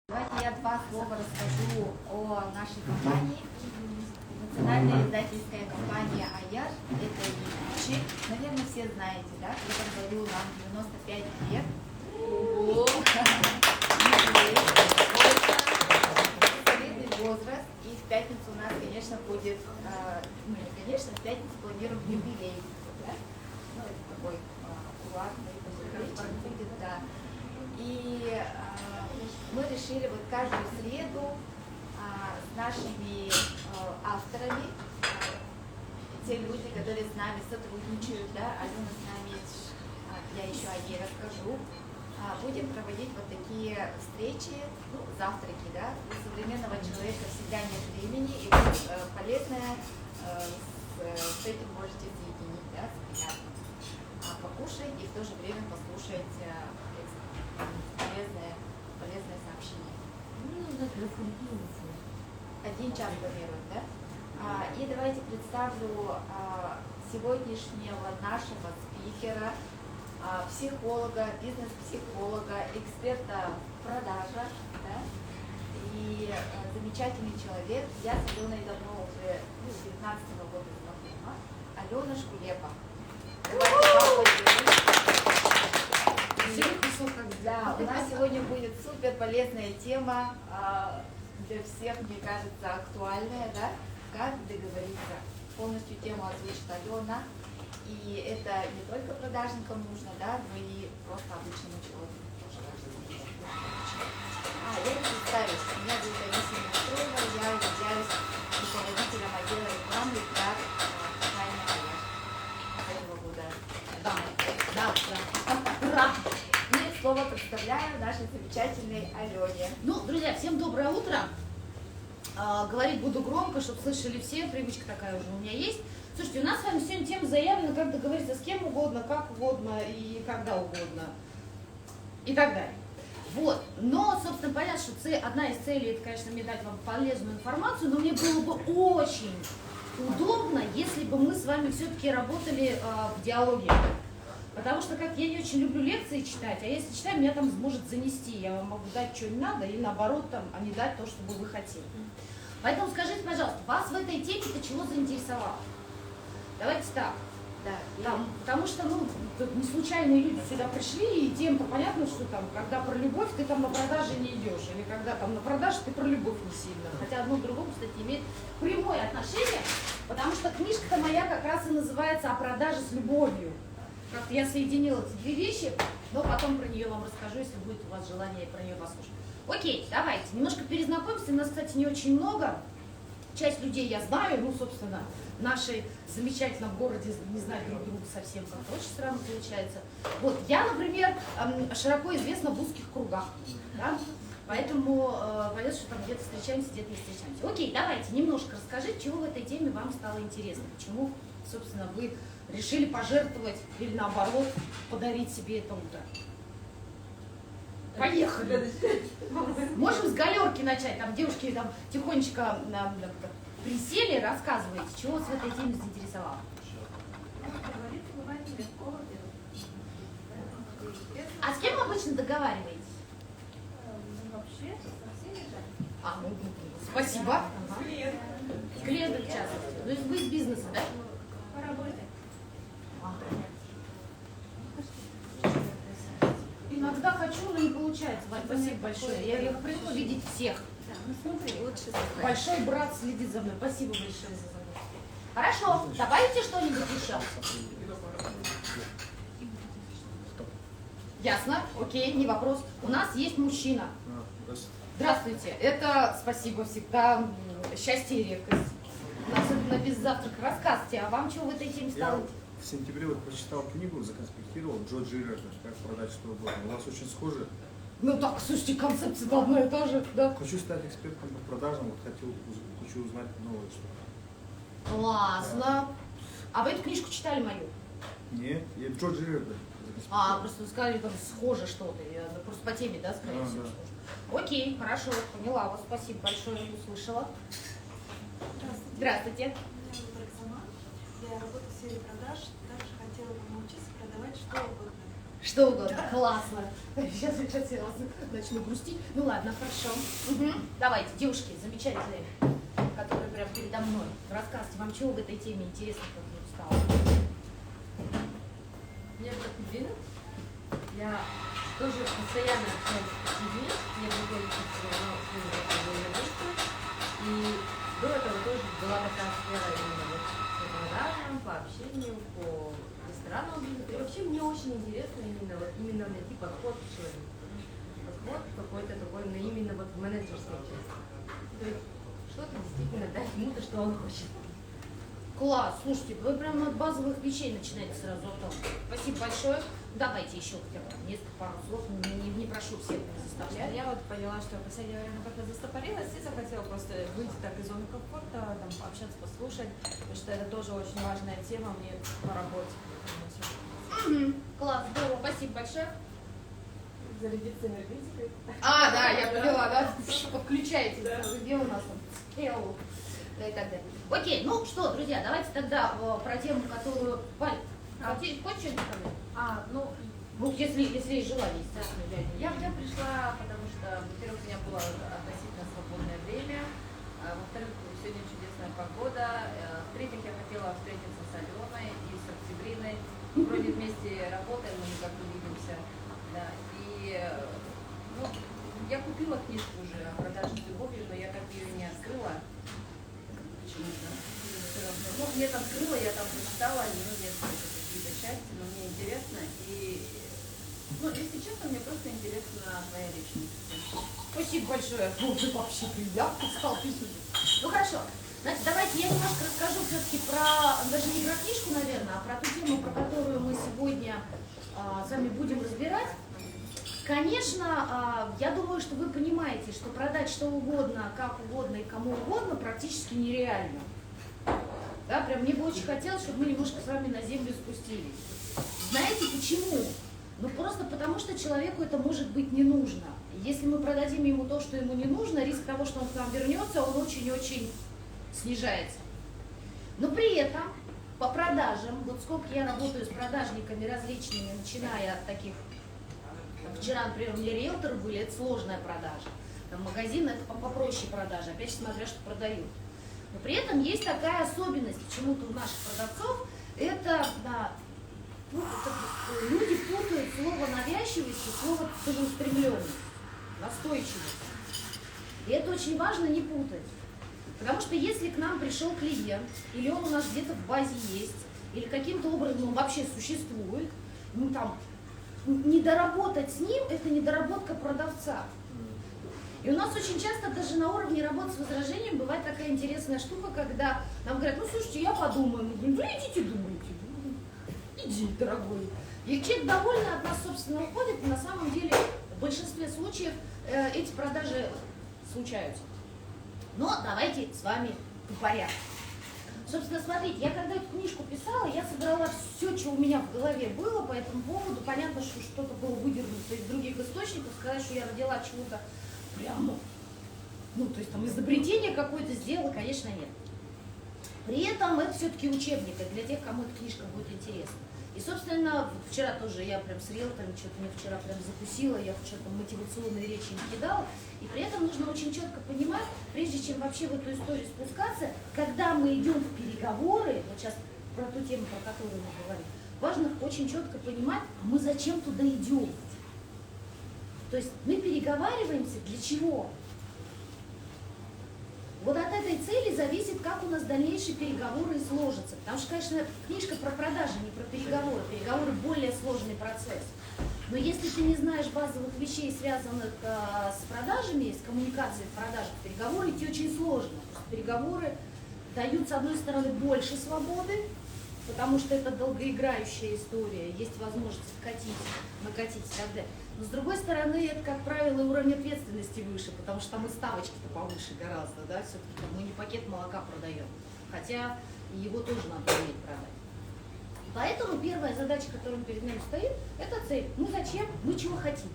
Давайте я два слова расскажу о нашей компании. Национальная издательская компания «Аяр». Это ЧИК. Наверное, все знаете, да? В этом году нам 95 лет. Солидный возраст. И в пятницу у нас, конечно, будет, в пятницу планируем юбилей. Да? Ну, это такой аккуратный будет, да. И мы решили вот каждую среду с нашими авторами, те люди, которые с нами сотрудничают, да, Алена с нами, я еще о ней расскажу, будем проводить вот такие встречи, ну, завтраки, да. У современного человека всегда нет времени, и вот полезное с этим можете соединить, да, с приятным. Покушать и в то же время послушать полезное сообщение. Один час планируем, да? И давайте представлю сегодняшнего нашего спикера, психолога, бизнес-психолога, эксперта в продажах, да? И замечательный человек. Я с Аленой давно уже, 19-го года знакома. Алена Шкулепа. Да, у нас сегодня будет супер полезная тема, для всех, мне кажется, актуальная, да? Как договориться. Полностью тему озвучит Алена. И это не только продажникам нужно, да, но и просто обычному человеку тоже важно. Я не представлюсь. Меня зовут Анисия Мустроева, я являюсь руководителем отдела рекламы для компании «Аяр» с этого года. Ура! И слово представляю нашей замечательной Алене. Ну, друзья, всем доброе утро. Говорить буду громко, чтобы слышали все. Привычка такая уже у меня есть. Слушайте, у нас с вами сегодня тема заявлена, как договориться с кем угодно, как угодно и когда угодно. И так далее. Вот. Но, собственно, понятно, что одна из целей, это, конечно, мне дать вам полезную информацию, но мне было бы очень удобно, если бы мы с вами все-таки работали в диалоге. Потому что как я не очень люблю лекции читать, а если читаю, меня там может занести. Я вам могу дать, что не надо, и наоборот, там, а не дать то, что бы вы хотели. Поэтому скажите, пожалуйста, вас в этой теме-то чего заинтересовало? Давайте так. Да. Потому что, не случайные люди сюда пришли, и тем-то понятно, что там, когда про любовь, ты там на продаже не идешь, или когда там на продаже, ты про любовь не сильно. Хотя одно к другому, кстати, имеет прямое отношение, потому что книжка-то моя как раз и называется «О продаже с любовью». Как-то я соединила эти две вещи, но потом про нее вам расскажу, если будет у вас желание про нее послушать. Окей, давайте, немножко перезнакомимся. Нас, кстати, не очень много. Часть людей я знаю, собственно, в нашей замечательном городе не знают друг друга совсем, как-то очень странно получается. Вот, я, например, широко известна в узких кругах, да? Поэтому понятно, что там где-то встречаемся, где-то не встречаемся. Окей, давайте, немножко расскажите, чего в этой теме вам стало интересно, почему, собственно, вы решили пожертвовать или, наоборот, подарить себе это утро. Поехали! Можем с галерки начать. Там девушки там тихонечко присели, рассказывайте, чего вас в этой теме заинтересовало. А с кем обычно договариваетесь? Вообще, со всеми же. Спасибо. С клиентом в частности. То есть вы из бизнеса, да? По работе. Иногда хочу, но не получается. Вань, спасибо большое. Я привыкла видеть всех. Да, смотри, лучше Большой брат следит за мной. Спасибо большое за заботу. Хорошо, добавите что-нибудь еще. Ясно, окей, не вопрос. У нас есть мужчина. Здравствуйте. Это, спасибо, всегда счастье и редкость. Особенно без завтрака. Рассказывайте, а вам чего в этой теме стало? В сентябре прочитал книгу, законспектировал Джо Джирарда, как продать что угодно. У вас очень схоже. Так, слушайте, концепция одна и та же, да? Хочу стать экспертом по продажам, хочу узнать новое что-то. Классно. А вы эту книжку читали мою? Нет, я Джо Джирарда. Просто вы сказали, там схоже что-то. Просто по теме, да, скорее всего. Да. Окей, хорошо, поняла вас. Спасибо большое, услышала. Здравствуйте. Меня зовут Роксана. Я работаю в сфере продаж. Также хотела бы научиться продавать что угодно. Что угодно. Классно. Сейчас я начну грустить. Ну ладно, хорошо. Давайте, девушки замечательные, которые прям передо мной. Рассказывайте, вам чего в этой теме интересно, как вдруг стало? Меня зовут Ирина. Я тоже постоянно общаюсь с людьми. Я другой личности, и до этого тоже была такая сфера именно вот по продажам, по общению, по ресторанам. И вообще мне очень интересно именно найти подход к человеку. Подход какой-то такой, но именно вот в менеджерской части. То есть что-то действительно дать ему то, что он хочет. Класс, слушайте, вы прямо от базовых вещей начинаете сразу о том. Спасибо большое. Давайте еще хотя бы несколько пару слов, не прошу всех не заставлять. Я вот поняла, что в последнее время как-то застопорилась и захотела просто выйти так из зоны комфорта, там, пообщаться, послушать, потому что это тоже очень важная тема мне по работе. Класс, здорово, спасибо большое. Зарядиться энергетикой. А, да, я поняла, да? Включайте, где у нас там? Хеллоу. Да и так далее. Окей, ну что, друзья, давайте тогда про тему, которую... Валя, хочешь что-нибудь сказать? Ну, если есть желание, естественно, Я пришла, потому что, во-первых, у меня было относительно свободное время, во-вторых, сегодня чудесная погода, в-третьих, я хотела встретиться с Аленой и с Октябриной. Вроде вместе работаем, но никак не видимся. Да. И я купила книжку уже о продаже с любовью, но я так ее не открыла. Почему-то. Ну, я там открыла, я там прочитала, несколько какие-то части, но мне интересно. И, если честно, мне просто интересна твоя личность. Спасибо большое. Ну, ты вообще приятно стал писать. Ну, хорошо. Значит, давайте я немножко расскажу все-таки про, даже не про книжку, наверное, а про ту тему, про которую мы сегодня с вами будем разбирать. Конечно, я думаю, что вы понимаете, что продать что угодно, как угодно и кому угодно практически нереально. Да, прям мне бы очень хотелось, чтобы мы немножко с вами на землю спустились. Знаете почему? Ну просто потому, что человеку это может быть не нужно. Если мы продадим ему то, что ему не нужно, риск того, что он к нам вернется, он очень-очень снижается. Но при этом по продажам, вот сколько я работаю с продажниками различными, начиная от таких, вчера, например, у меня риэлторы были, это сложная продажа. Там магазин это попроще продажа, опять же смотря, что продают. Но при этом есть такая особенность почему-то у наших продавцов, это, да, люди путают слово навязчивость и слово целеустремленность, настойчивость. И это очень важно не путать. Потому что если к нам пришел клиент, или он у нас где-то в базе есть, или каким-то образом он вообще существует, ну там, не доработать с ним – это недоработка продавца. И у нас очень часто даже на уровне работы с возражением бывает такая интересная штука, когда нам говорят, ну слушайте, я подумаю. Мы говорим, вы идите думайте. Иди, дорогой. И человек довольно от нас, собственно, уходит, и на самом деле в большинстве случаев эти продажи случаются. Но давайте с вами по порядку. Собственно, смотрите, я когда эту книжку писала, я собрала все, что у меня в голове было по этому поводу. Понятно, что что-то было выдернуто из других источников, сказать, что я родила чего-то прямо, ну, то есть там изобретение какое-то сделала, конечно, нет. При этом это все-таки учебник, и для тех, кому эта книжка будет интересна. И, собственно, вчера тоже я прям с риэлтором, что-то мне вчера прям закусила, я что-то мотивационные речи не кидала. И при этом нужно очень четко понимать, прежде чем вообще в эту историю спускаться, когда мы идем в переговоры, вот сейчас про ту тему, про которую мы говорим, важно очень четко понимать, а мы зачем туда идем. То есть мы переговариваемся для чего? Вот от этой цели зависит, как у нас дальнейшие переговоры и сложатся. Потому что, конечно, книжка про продажи, не про переговоры. Переговоры более сложный процесс. Но если ты не знаешь базовых вещей, связанных с продажами, с коммуникацией в продажах, переговоры идти очень сложно. Переговоры дают, с одной стороны, больше свободы, потому что это долгоиграющая история, есть возможность накатить и так далее. Но с другой стороны, это, как правило, уровень ответственности выше, потому что там и ставочки-то повыше гораздо, да, все-таки мы не пакет молока продаем, хотя его тоже надо уметь продать. Поэтому первая задача, которая перед нами стоит, это цель. Ну зачем? Мы чего хотим?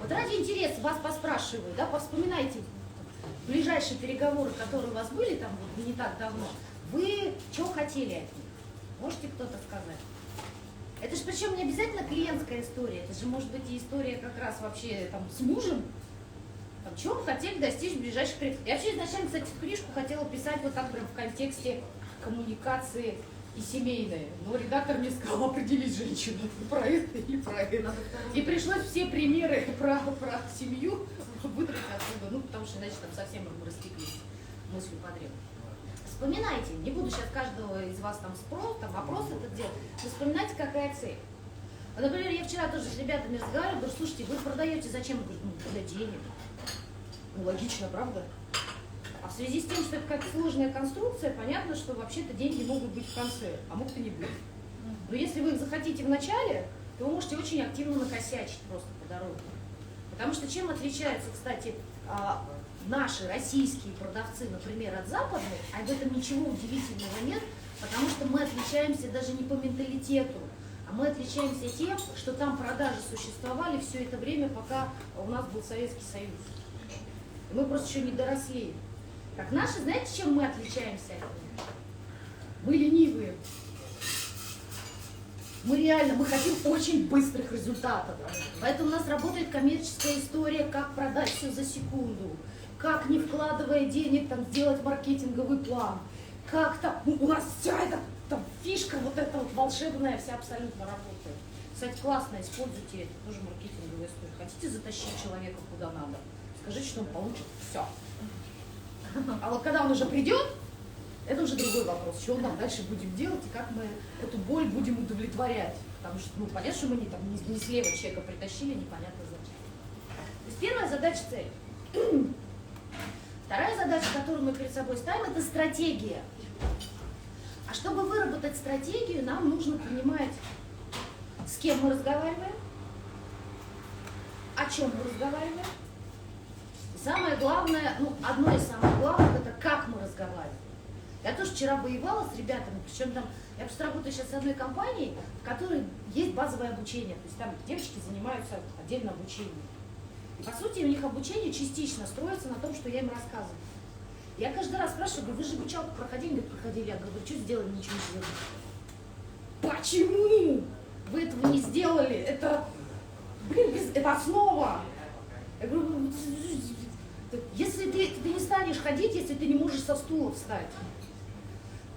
Вот ради интереса вас поспрашиваю, да, повспоминайте ближайшие переговоры, которые у вас были там вот не так давно, вы чего хотели от них? Можете кто-то сказать? Это же причем не обязательно клиентская история, это же может быть и история как раз вообще там с мужем. Там, чего мы хотели достичь в ближайших лет. Я вообще изначально, кстати, книжку хотела писать вот так прям в контексте коммуникации и семейной. Но редактор мне сказал, определись, женщина, про это или про это. И пришлось все примеры про семью выдрать оттуда, ну потому что иначе там совсем мы растеклись мыслью по древу. Вспоминайте, не буду сейчас каждого из вас там вопрос этот делать, но вспоминайте, какая цель. Например, я вчера тоже с ребятами разговаривала, говорю, слушайте, вы продаете зачем? Я говорю, ну, для денег. Ну, логично, правда? А в связи с тем, что это какая-то сложная конструкция, понятно, что вообще-то деньги могут быть в конце, а могут и не быть. Но если вы их захотите в начале, то вы можете очень активно накосячить просто по дороге. Потому что чем отличаются, кстати, наши российские продавцы, например, от западных, а в этом ничего удивительного нет, потому что мы отличаемся даже не по менталитету, а мы отличаемся тем, что там продажи существовали все это время, пока у нас был Советский Союз. И мы просто еще не доросли. Так наши, знаете, чем мы отличаемся от них? Мы ленивые. Мы реально, мы хотим очень быстрых результатов. Поэтому у нас работает коммерческая история, как продать все за секунду, как, не вкладывая денег, там, сделать маркетинговый план, как там, у нас вся эта там, фишка вот эта вот волшебная вся абсолютно работает. Кстати, классно, используйте это, тоже маркетинговая история. Хотите затащить человека куда надо, скажите, что он получит все. А вот когда он уже придет, это уже другой вопрос, что мы дальше будем делать и как мы эту боль будем удовлетворять. Потому что, ну, понятно, что мы не слева человека притащили, непонятно зачем. То есть первая задача — цель. Вторая задача, которую мы перед собой ставим, это стратегия. А чтобы выработать стратегию, нам нужно понимать, с кем мы разговариваем, о чем мы разговариваем. И самое главное, ну, одно из самых главных, это как мы разговариваем. Я тоже вчера воевала с ребятами, причем там, я просто работаю сейчас с одной компанией, в которой есть базовое обучение, то есть там девочки занимаются отдельно обучением. И по сути у них обучение частично строится на том, что я им рассказываю. Я каждый раз спрашиваю, говорю, вы же обучалку проходили? Говорят, проходили. Я говорю, вы что сделали? Ничего не сделали. Почему вы этого не сделали? Это, это основа. Я говорю, если ты не станешь ходить, если ты не можешь со стула встать.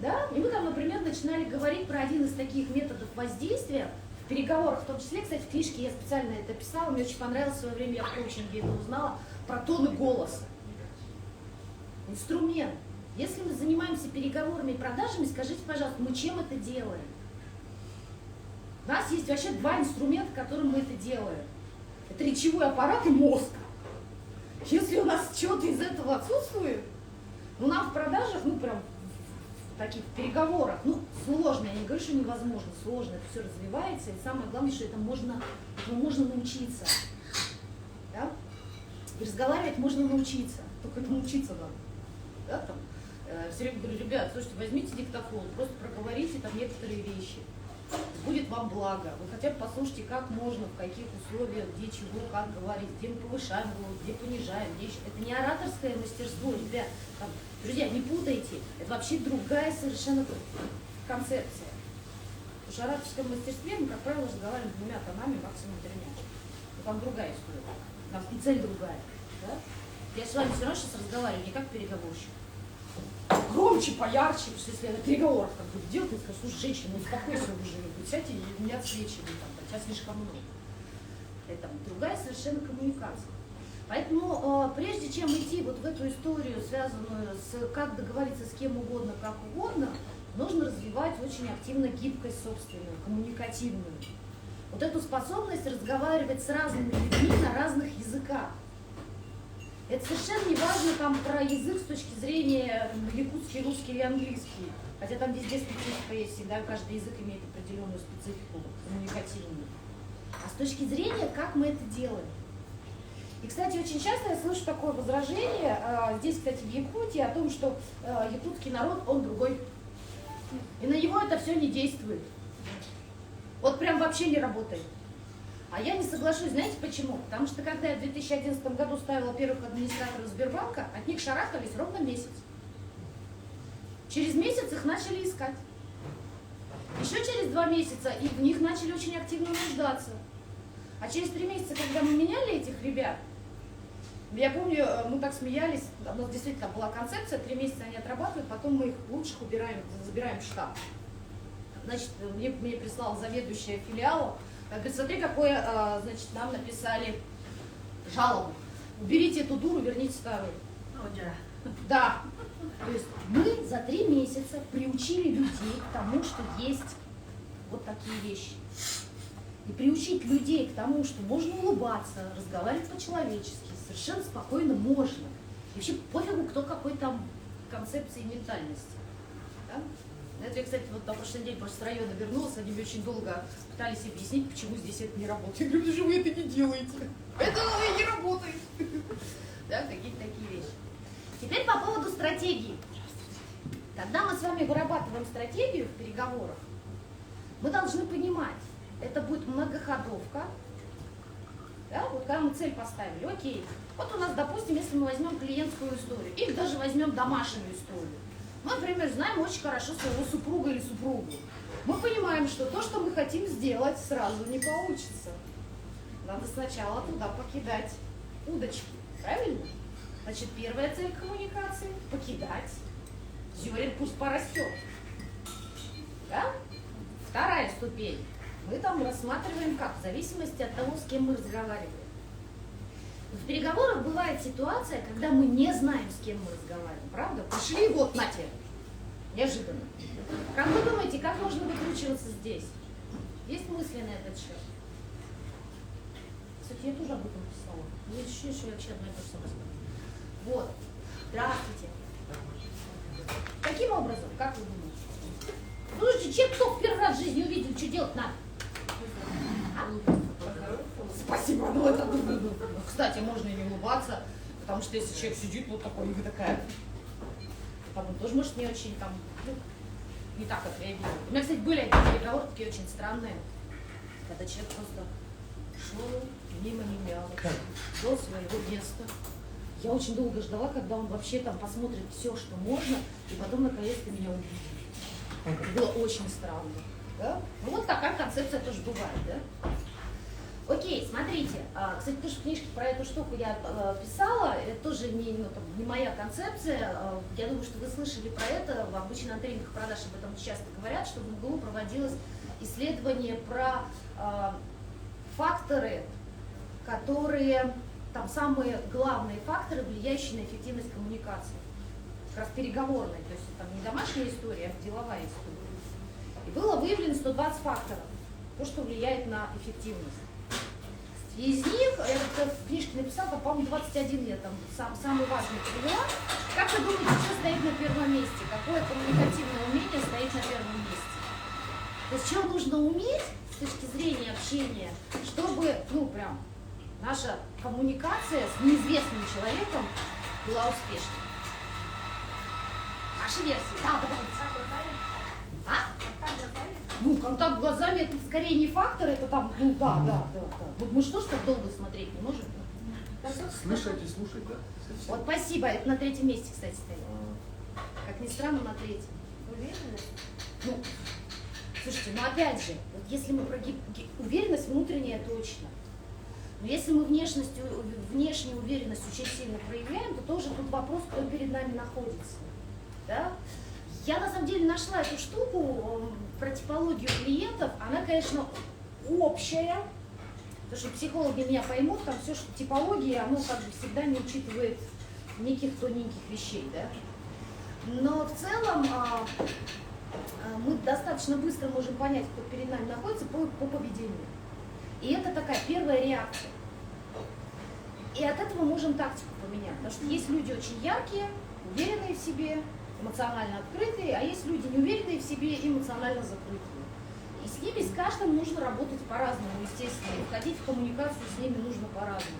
Да? И мы там, например, начинали говорить про один из таких методов воздействия в переговорах, в том числе, кстати, в книжке я специально это писала, мне очень понравилось, в свое время я в коучинге это узнала, про тоны голоса. Инструмент. Если мы занимаемся переговорами и продажами, скажите, пожалуйста, мы чем это делаем? У нас есть вообще два инструмента, которым мы это делаем. Это речевой аппарат и мозг. Если у нас что-то из этого отсутствует, ну нам в продажах, ну прям в таких переговорах, ну сложно, я не говорю, что невозможно, сложно, это все развивается, и самое главное, что этому можно научиться. Да? И разговаривать можно научиться, только это научиться надо. Да, там, все время говорю, ребят, слушайте, возьмите диктофон, просто проговорите там некоторые вещи. Будет вам благо. Вы хотя бы послушайте, как можно, в каких условиях, где чего, как говорить, где мы повышаем голос, где понижаем, где еще. Это не ораторское мастерство, ребят. Там, друзья, не путайте. Это вообще другая совершенно концепция. Потому что в ораторском мастерстве мы, как правило, разговариваем двумя тонами, максимум тремя. Но там другая история. Там и цель другая. Да? Я с вами все равно сейчас разговариваю не как переговорщик. Громче, поярче, потому что если я на переговорах как бы делать, я скажу, слушай, женщина, ну успокойся уже, сядьте и не отсвечивай, там, тебя слишком много. Это другая совершенно коммуникация. Поэтому прежде чем идти вот в эту историю, связанную с как договориться с кем угодно, как угодно, нужно развивать очень активно гибкость собственную, коммуникативную. Вот эту способность разговаривать с разными людьми на разных языках. Это совершенно не важно там про язык с точки зрения якутский, русский или английский. Хотя там везде специфика есть, всегда каждый язык имеет определенную специфику коммуникативную. А с точки зрения, как мы это делаем. И, кстати, очень часто я слышу такое возражение, здесь, кстати, в Якутии, о том, что якутский народ, он другой. И на него это все не действует. Вот прям вообще не работает. А я не соглашусь, знаете почему? Потому что когда я в 2011 году ставила первых администраторов Сбербанка, от них шарахались ровно месяц. Через месяц их начали искать. Еще через 2 месяца и в них начали очень активно нуждаться. А через 3 месяца, когда мы меняли этих ребят, я помню, мы так смеялись, у нас действительно была концепция, 3 месяца они отрабатывают, потом мы их лучших убираем, забираем в штаб. Значит, мне прислала заведующая филиала, говорит, смотри, какое, значит, нам написали жалобу. Уберите эту дуру, верните старую. Да. То есть мы за 3 месяца приучили людей к тому, что есть вот такие вещи. И приучить людей к тому, что можно улыбаться, разговаривать по-человечески, совершенно спокойно можно. И вообще пофигу, кто какой там концепции и ментальности. Да? Это я, кстати, вот на прошлый день просто с района вернулась, они мне очень долго пытались объяснить, почему здесь это не работает. Я говорю, потому что вы это не делаете. Это не работает. Да, какие-то такие вещи. Теперь по поводу стратегии. Когда мы с вами вырабатываем стратегию в переговорах, мы должны понимать, это будет многоходовка. Да? Вот когда мы цель поставили, окей. Вот у нас, допустим, если мы возьмем клиентскую историю, или даже возьмем домашнюю историю. Мы, например, знаем очень хорошо своего супруга или супругу. Мы понимаем, что то, что мы хотим сделать, сразу не получится. Надо сначала туда покидать удочки. Правильно? Значит, первая цель коммуникации – покидать. Зерен пусть порастет. Да? Вторая ступень. Мы там рассматриваем как? В зависимости от того, с кем мы разговариваем. В переговорах бывает ситуация, когда мы не знаем, с кем мы разговариваем. Правда? Пришли, вот, на тебе. Неожиданно. Как вы думаете, как можно выкручиваться здесь? Есть мысли на этот счет? Кстати, я тоже об этом писала. Я ощущение, что я вообще одно и то же самое сказала. Вот. Здравствуйте. Каким образом? Как вы думаете? Слушайте, чем кто в первый раз в жизни увидел, что делать надо? Спасибо, ну это... Кстати, можно и не улыбаться, потому что если человек сидит вот такой, и вы такая... Потом тоже, может, не очень там... Ну, не так отреагировать. У меня, кстати, были одни переговоры такие очень странные, когда человек просто шел мимо меня, до своего места. Я очень долго ждала, когда он вообще там посмотрит все, что можно, и потом наконец-то меня увидит. Это было очень странно. Да? Ну вот такая концепция тоже бывает, да? Окей, смотрите. Кстати, тоже в книжке про эту штуку я писала, это тоже не моя концепция. Я думаю, что вы слышали про это. Обычно на тренингах продаж об этом часто говорят, что в МГУ проводилось исследование про факторы, которые, там самые главные факторы, влияющие на эффективность коммуникации. Как раз переговорной, то есть там не домашняя история, а деловая история. И было выявлено 120 факторов, то, что влияет на эффективность. Из них, я в книжке написала, по-моему, 21 я там самый важный привела. Как вы думаете, что стоит на первом месте? Какое коммуникативное умение стоит на первом месте? То есть, что нужно уметь с точки зрения общения, чтобы, ну, прям, наша коммуникация с неизвестным человеком была успешной? Ваши версии? Да, давайте. А? Ну, контакт глазами это скорее не фактор, это там, ну да. Вот мы что ж так долго смотреть не можем? Слышать и слушать, да? Вот спасибо, это на 3-м месте, кстати, стоит. Как ни странно, на 3-м. Ну, слушайте, ну опять же, вот если мы про уверенность внутренняя точно, но если мы внешнюю уверенность очень сильно проявляем, то тоже тут вопрос, кто перед нами находится. Да? Я на самом деле нашла эту штуку про типологию клиентов, она, конечно, общая, потому что психологи меня поймут, там все, что типология, оно как бы всегда не учитывает неких тоненьких вещей, да? Но в целом мы достаточно быстро можем понять, кто перед нами находится по поведению. И это такая первая реакция. И от этого можем тактику поменять, потому что есть люди очень яркие, уверенные в себе, эмоционально открытые, а есть люди неуверенные в себе и эмоционально закрытые. И с ними, с каждым нужно работать по-разному, естественно, и входить в коммуникацию с ними нужно по-разному.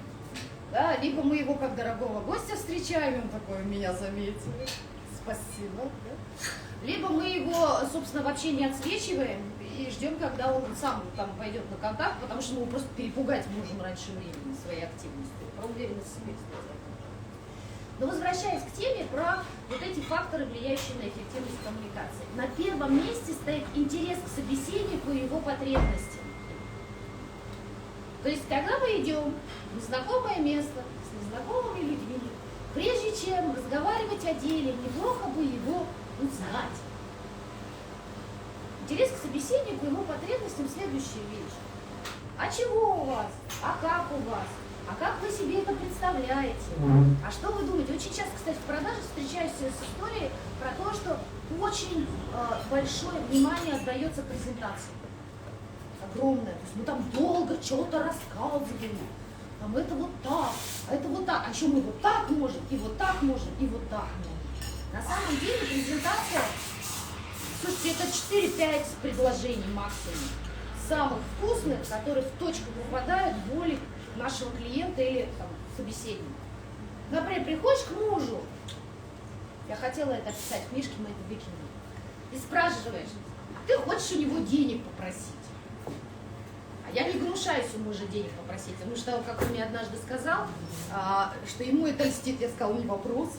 Да? Либо мы его как дорогого гостя встречаем, он такой, меня заметил, спасибо. Да? Либо мы его, собственно, вообще не отсвечиваем и ждем, когда он сам там пойдет на контакт, потому что мы его просто перепугать можем раньше времени своей активностью. Про уверенность в себе, кстати. Но возвращаясь к теме про вот эти факторы, влияющие на эффективность коммуникации. На первом месте стоит интерес к собеседнику и его потребностям. То есть, когда мы идем в незнакомое место с незнакомыми людьми, прежде чем разговаривать о деле, неплохо бы его узнать. Интерес к собеседнику и его потребностям следующая вещь. А чего у вас? А как у вас? А как вы себе это представляете? А что вы думаете? Очень часто, кстати, в продаже встречаюсь с историей про то, что очень большое внимание отдается презентации. Огромное. То есть мы там долго что-то рассказываем. Там это вот так, а это вот так. А еще мы вот так можем, и вот так можем, и вот так можем. На самом деле презентация, слушайте, это 4-5 предложений максимум. Самых вкусных, которые в точку попадают в боли нашего клиента или там, собеседника. Например, приходишь к мужу, я хотела это описать в книжке, мы это выкинули, и спрашиваешь, а ты хочешь у него денег попросить? А я не гнушаюсь у мужа денег попросить, потому что, как он мне однажды сказал, что ему это льстит, я сказала, не вопрос.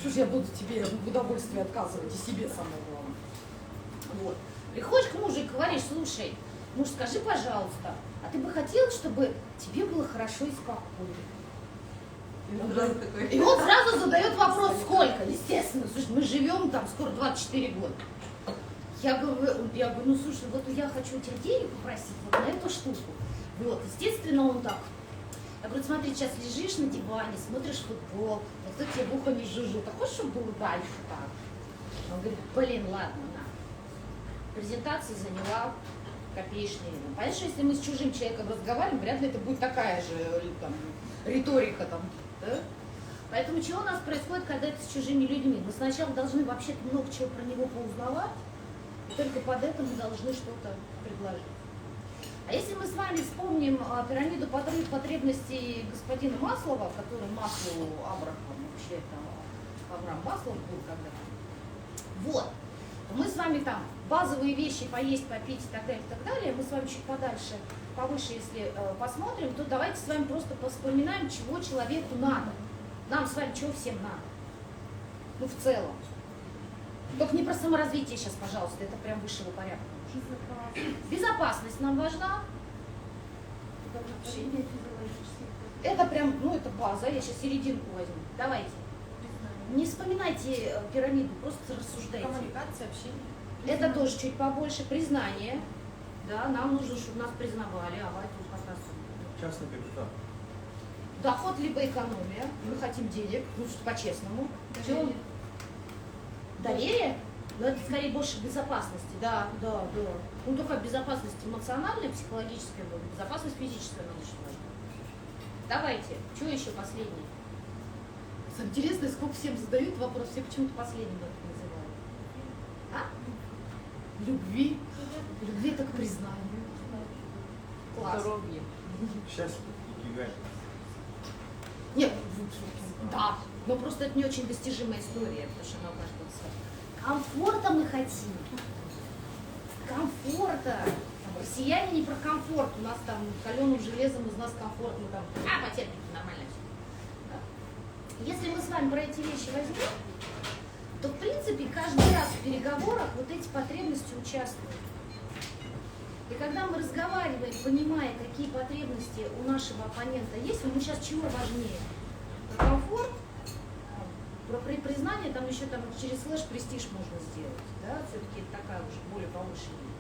Что ж я буду тебе в удовольствии отказывать, и себе самое главное. Вот. Приходишь к мужу и говоришь, слушай, муж, скажи, пожалуйста, а ты бы хотел, чтобы тебе было хорошо и спокойно? И он сразу задает вопрос, сколько? Естественно, слушай, мы живем там скоро 24 года. Я говорю, ну слушай, вот я хочу у тебя денег попросить вот на эту штуку. Вот, естественно, он так. Я говорю, смотри, сейчас лежишь на диване, смотришь футбол, вот кто тебе в ухо не жужжит, а хочешь, чтобы было дальше так? Он говорит, блин, ладно, на. Презентация заняла копеечные. Понятно, что если мы с чужим человеком разговариваем, вряд ли это будет такая же там, риторика там, да? Поэтому что у нас происходит, когда это с чужими людьми? Мы сначала должны вообще-то много чего про него поузнавать, и только под это мы должны что-то предложить. А если мы с вами вспомним пирамиду потребностей господина Маслова, который Маслоу Абрахам, вообще там Авраам Маслов был когда-то, вот, то мы с вами там базовые вещи, поесть, попить и так далее, мы с вами чуть подальше, повыше, если посмотрим, то давайте с вами просто вспоминаем, чего человеку надо. Нам с вами чего всем надо? Ну, в целом. Только не про саморазвитие сейчас, пожалуйста, это прям высшего порядка. Безопасность нам важна. Это прям, ну, это база, я сейчас серединку возьму. Давайте. Не вспоминайте пирамиду, просто рассуждайте. Коммуникация, общение. Это тоже чуть побольше. Признание. Да, нам нужно, чтобы нас признавали, а это уж как раз. Частный капитал. Доход либо экономия. Мы хотим денег, ну что по-честному. Доверие? Но это скорее больше безопасности. Да. Ну только безопасность эмоциональная, психологическая, безопасность физическая нам очень важна. Давайте, что еще последнее? Самое интересное, сколько всем задают вопрос, все почему-то последним это называют. А? Любви. Любви это к признанию. Класс. Здоровье. Счастье, икигай. Нет, да, но просто это не очень достижимая история, потому что она у каждого своя. Комфорта мы хотим. Комфорта. Россияне не про комфорт. У нас там каленым железом из нас комфорт. Мы там, потерпите, нормально все. Да? Если мы с вами про эти вещи возьмем, то в принципе каждый раз в переговорах вот эти потребности участвуют. И когда мы разговариваем, понимая, какие потребности у нашего оппонента есть, ему сейчас чего важнее? Про комфорт, про признание, там еще там через слэш престиж можно сделать. Да? Все-таки это такая уже более повышенная.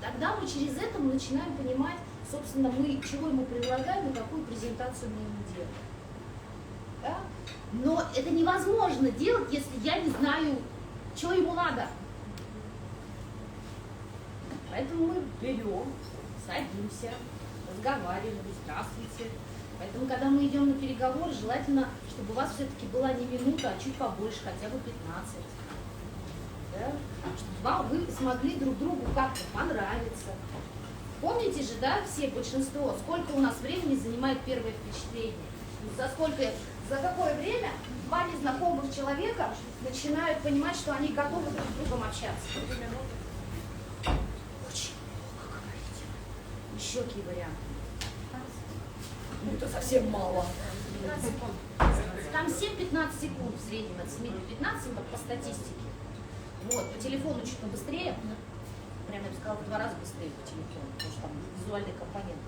Тогда мы через это начинаем понимать, собственно, мы чего ему предлагаем и какую презентацию мы ему делаем. Да? Но это невозможно делать, если я не знаю, чего ему надо. Поэтому мы берем, садимся, разговариваем, здравствуйте. Поэтому, когда мы идем на переговоры, желательно, чтобы у вас все-таки была не минута, а чуть побольше, хотя бы 15. Да? Чтобы вы смогли друг другу как-то понравиться. Помните же, да, все, большинство, сколько у нас времени занимает первое впечатление? За какое время два незнакомых человека начинают понимать, что они готовы друг с другом общаться? Очень много говорите. Еще какие варианты? Ну, это совсем мало. 15 секунд. Там 7-15 секунд в среднем, от 7 до 15 по статистике. Вот, по телефону чуть побыстрее, прямо я бы сказала, в 2 раза быстрее по телефону, потому что там визуальный компонент.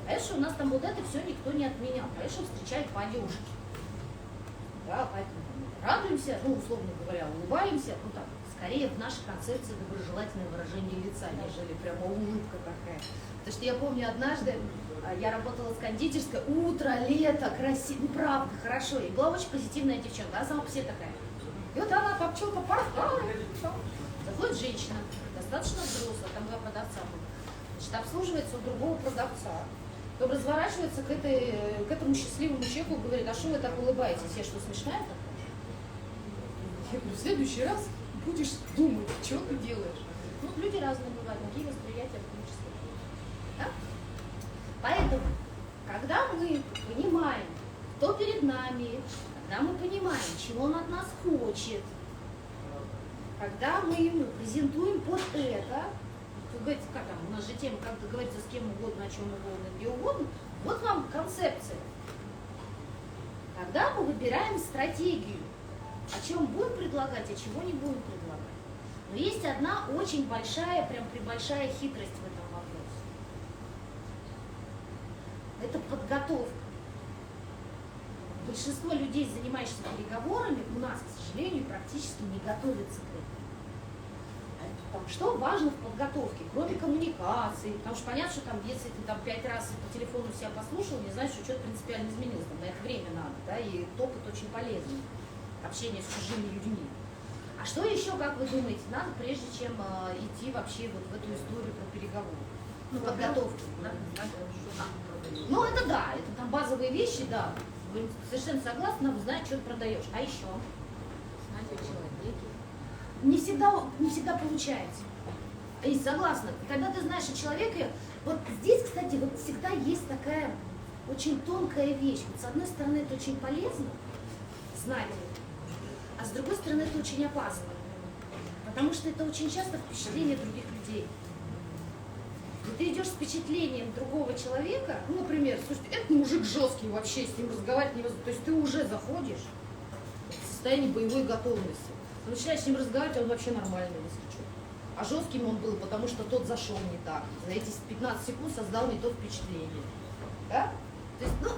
Конечно, у нас там вот это все никто не отменял. Конечно, встречают по одежке. Да, поэтому радуемся, ну, условно говоря, улыбаемся, ну так, скорее в нашей концепции доброжелательное выражение лица, нежели прямо улыбка такая. Потому что я помню однажды, я работала с кондитерской, утро, лето, красиво, ну правда, хорошо, и была очень позитивная девчонка, она сама по себе такая. И вот она, как пчелка, заходит женщина, достаточно взрослая, там 2 продавца было, значит, обслуживается у другого продавца. Потом разворачивается к этому счастливому человеку и говорит: а что вы так улыбаетесь? Я что, смешная такая? Я говорю: в следующий раз будешь думать, что ты делаешь. Ну, люди разные бывают, какие восприятия в том числе. Да? Поэтому, когда мы понимаем, кто перед нами, когда мы понимаем, чего он от нас хочет, когда мы ему презентуем вот это, вы говорите, как там, у нас же тема, как договориться с кем угодно, о чем угодно, где угодно. Вот вам концепция. Когда мы выбираем стратегию, о чем будем предлагать, а чего не будем предлагать. Но есть одна очень большая, прям прибольшая хитрость в этом вопросе. Это подготовка. Большинство людей, занимающихся переговорами, у нас, к сожалению, практически не готовятся к этому. Что важно в подготовке, кроме коммуникации, потому что понятно, что там, если ты там 5 раз по телефону себя послушал, не значит, что что-то принципиально изменилось, там, на это время надо, да, и опыт очень полезный, общение с чужими людьми. А что еще, как вы думаете, надо, прежде чем идти вообще вот в эту историю про переговоры? Ну, подготовку. Да? Ну, это да, это там базовые вещи, да, вы совершенно согласны, надо знать, что ты продаешь. А еще? Знать о человеке. Не всегда получается. И согласна. Когда ты знаешь о человеке, вот здесь, кстати, вот всегда есть такая очень тонкая вещь. Вот с одной стороны, это очень полезно знать, а с другой стороны, это очень опасно. Потому что это очень часто впечатление других людей. И ты идешь с впечатлением другого человека, ну, например, слушайте, этот мужик жесткий, вообще с ним разговаривать невозможно. То есть ты уже заходишь в состояние боевой готовности. Ты начинаешь с ним разговаривать, а он вообще нормальный, если что. А жестким он был, потому что тот зашел не так. За эти 15 секунд создал не то впечатление. Да? То есть, ну,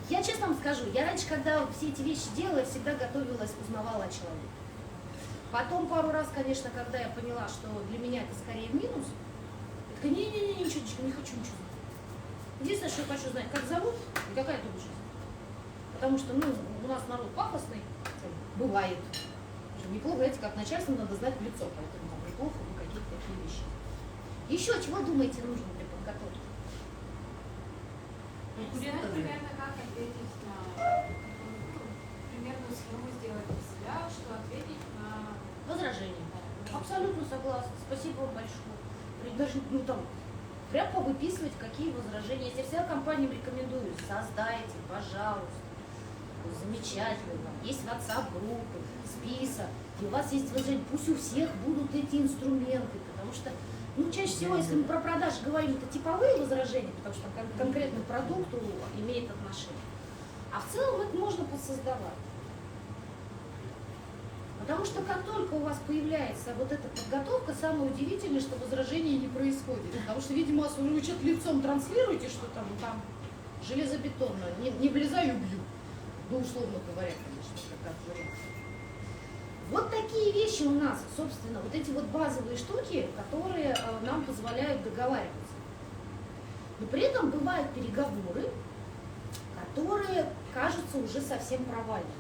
я честно вам скажу, я раньше, когда все эти вещи делала, я всегда готовилась, узнавала о человеке. Потом пару раз, конечно, когда я поняла, что для меня это скорее минус, я такая: не-не-не, ничего, не хочу ничего знать. Единственное, что я хочу знать, как зовут и какая должность. Потому что, ну, у нас народ пафосный, бывает. Неплохо, знаете, как начальство надо знать в лицо, поэтому там неплохо, ну, какие-то такие вещи. Еще чего думаете нужно для подготовки? Знать примерно, как ответить на примерную схему сделать для себя, что ответить на Возражение. Абсолютно согласна. Спасибо вам большое. Даже, ну, там, прям повыписывать, какие возражения. Я всегда компаниям рекомендую: создайте, пожалуйста. Замечательно. Есть WhatsApp-группы, список, и у вас есть возражения. Пусть у всех будут эти инструменты, потому что, ну, чаще всего, если мы про продажи говорим, это типовые возражения, потому что к конкретному продукту имеет отношение. А в целом это можно подсоздавать. Потому что как только у вас появляется вот эта подготовка, самое удивительное, что возражений не происходит. Потому что, видимо, вы что-то лицом транслируете, что там железобетонно, не влезай и убью. Ну, условно говоря, конечно, как раз вариант. Вот такие вещи у нас, собственно, вот эти вот базовые штуки, которые нам позволяют договариваться. Но при этом бывают переговоры, которые кажутся уже совсем провальными.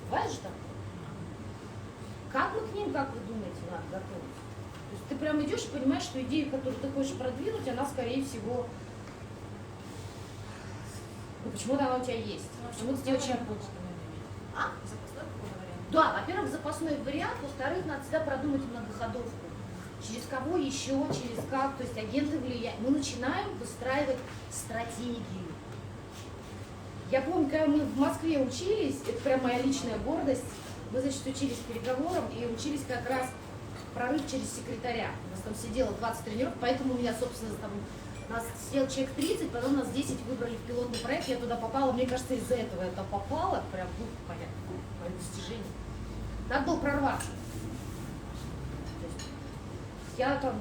Бывает же такое? Как мы к ним, как вы думаете, надо готовиться? То есть ты прям идешь и понимаешь, что идею, которую ты хочешь продвинуть, она, скорее всего, ну, почему-то она у тебя есть. Почему-то тебе очень... А? Запасной какой-то вариант? Да, во-первых, запасной вариант, во-вторых, надо всегда продумать многоходовку. Через кого еще, через как, то есть агенты влияния. Мы начинаем выстраивать стратегию. Я помню, когда мы в Москве учились, это прям моя личная гордость, мы, значит, учились переговорам и учились как раз прорыв через секретаря. У нас там сидело 20 тренеров, поэтому у меня, собственно, там Нас сидел человек 30, потом нас 10 выбрали в пилотный проект, я туда попала, мне кажется, из-за этого я туда попала, прям, ну, понятно, мое достижение. Надо было прорваться. То есть я там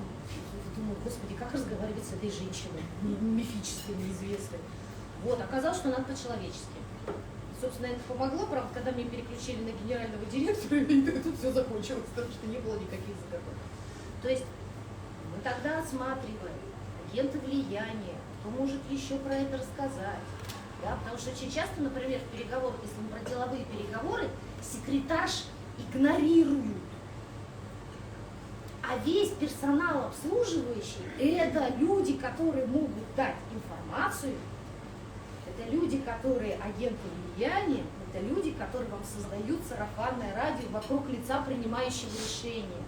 думаю, господи, как разговаривать с этой женщиной, мифической, неизвестной. Вот, оказалось, что надо по-человечески. Собственно, это помогло, правда, когда меня переключили на генерального директора, и тут все закончилось, потому что не было никаких заготовок. То есть мы тогда осматривали агенты влияния, кто может еще про это рассказать. Да? Потому что очень часто, например, в переговорах, если мы про деловые переговоры, секретарш игнорируют. А весь персонал обслуживающий – это люди, которые могут дать информацию, это люди, которые агенты влияния, это люди, которые вам создают сарафанное радио вокруг лица принимающего решения.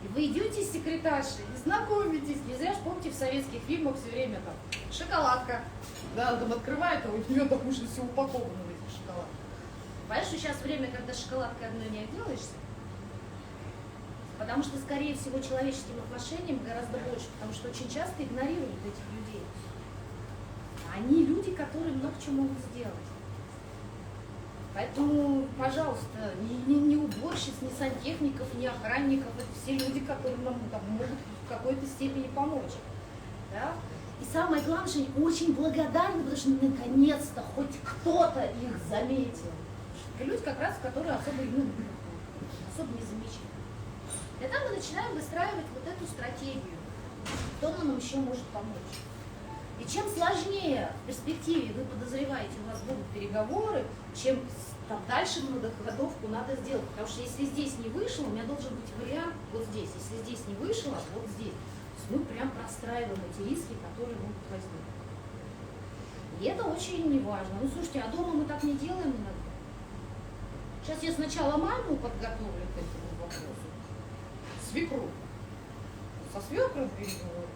И вы идете с секретаршей и знакомитесь. Не зря ж, помните, в советских фильмах все время там шоколадка. Да, там открывает, а у нее там уже все упаковано в этих шоколадках. Понимаешь, что сейчас время, когда шоколадкой одной не отделаешься? Потому что, скорее всего, человеческим отношениям гораздо больше, потому что очень часто игнорируют этих людей. Они люди, которые много чего могут сделать. Поэтому, пожалуйста, ни уборщиц, ни сантехников, ни охранников, это все люди, которые нам там, могут в какой-то степени помочь. Да? И самое главное, что они очень благодарны, потому что наконец-то хоть кто-то их заметил. Это люди, как раз, которые особо не замечают. И там мы начинаем выстраивать вот эту стратегию, кто нам еще может помочь. И чем сложнее в перспективе вы подозреваете, у вас будут переговоры, чем там, дальше многоходовку надо сделать. Потому что если здесь не вышло, у меня должен быть вариант вот здесь. Если здесь не вышло, вот здесь. То есть мы прям простраиваем эти риски, которые могут возникнуть. И это очень важно. Ну, слушайте, а дома мы так не делаем иногда. Сейчас я сначала маму подготовлю к этому вопросу, свекру. Со свекром переговорю.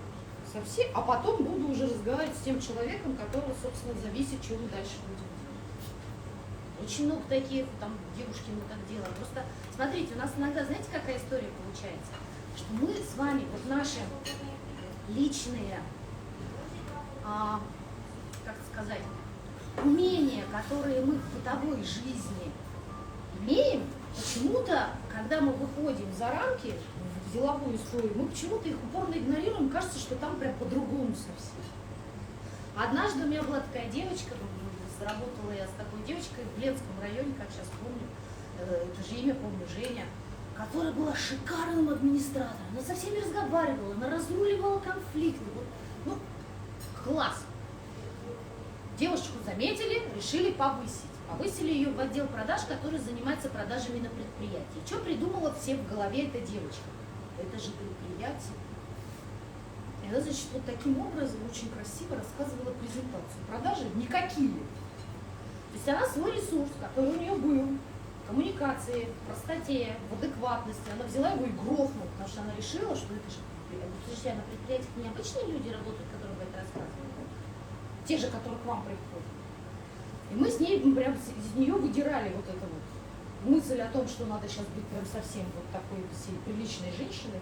Совсем, а потом буду уже разговаривать с тем человеком, которого, собственно, зависит, что мы дальше будем делать. Очень много таких, там, девушки, мы так делаем. Просто, смотрите, у нас иногда, знаете, какая история получается? Что мы с вами, вот наши личные, как сказать, умения, которые мы в бытовой жизни имеем, почему-то, когда мы выходим за рамки, деловую историю, мы почему-то их упорно игнорируем, кажется, что там прям по-другому совсем. Однажды у меня была такая девочка, заработала я с такой девочкой в Ленском районе, как сейчас помню, это же имя помню, Женя, которая была шикарным администратором, она со всеми разговаривала, она разруливала конфликты, вот, ну, класс. Девушку заметили, решили повысить. Повысили ее в отдел продаж, который занимается продажами на предприятии. Что придумала всем в голове эта девочка? Это же предприятие. И она, значит, вот таким образом очень красиво рассказывала презентацию. Продажи никакие. То есть она свой ресурс, который у нее был, в коммуникации, в простоте, в адекватности, она взяла его и грохнула, потому что она решила, что это же предприятие. Слушайте, а на предприятиях не обычные люди работают, которые об этом рассказывают? Те же, которые к вам приходят. И мы с ней прям из нее выдирали вот эту вот мысль о том, что надо сейчас быть прям совсем вот такой всей приличной женщиной.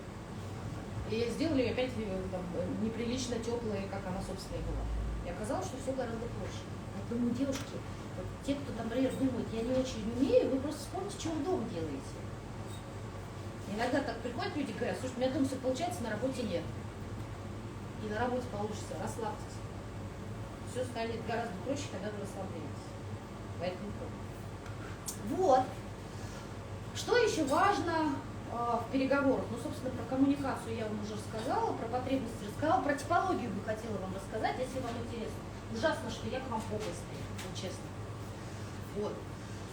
И сделали ее опять там, неприлично теплой, как она, собственно, и была. И оказалось, что все гораздо проще. Поэтому, девушки, вот те, кто там, например, думает, я не очень умею, вы просто вспомните, что вы дома делаете. Иногда так приходят люди и говорят, слушай, у меня дома все получается, на работе нет. И на работе получится, расслабьтесь. Все станет гораздо проще, когда вы расслабляетесь. Поэтому вот. Что еще важно в переговорах? Ну, собственно, про коммуникацию я вам уже рассказала, про потребности рассказала, про типологию бы хотела вам рассказать, если вам интересно. Ужасно, что я к вам попой стою, ну, честно. Вот.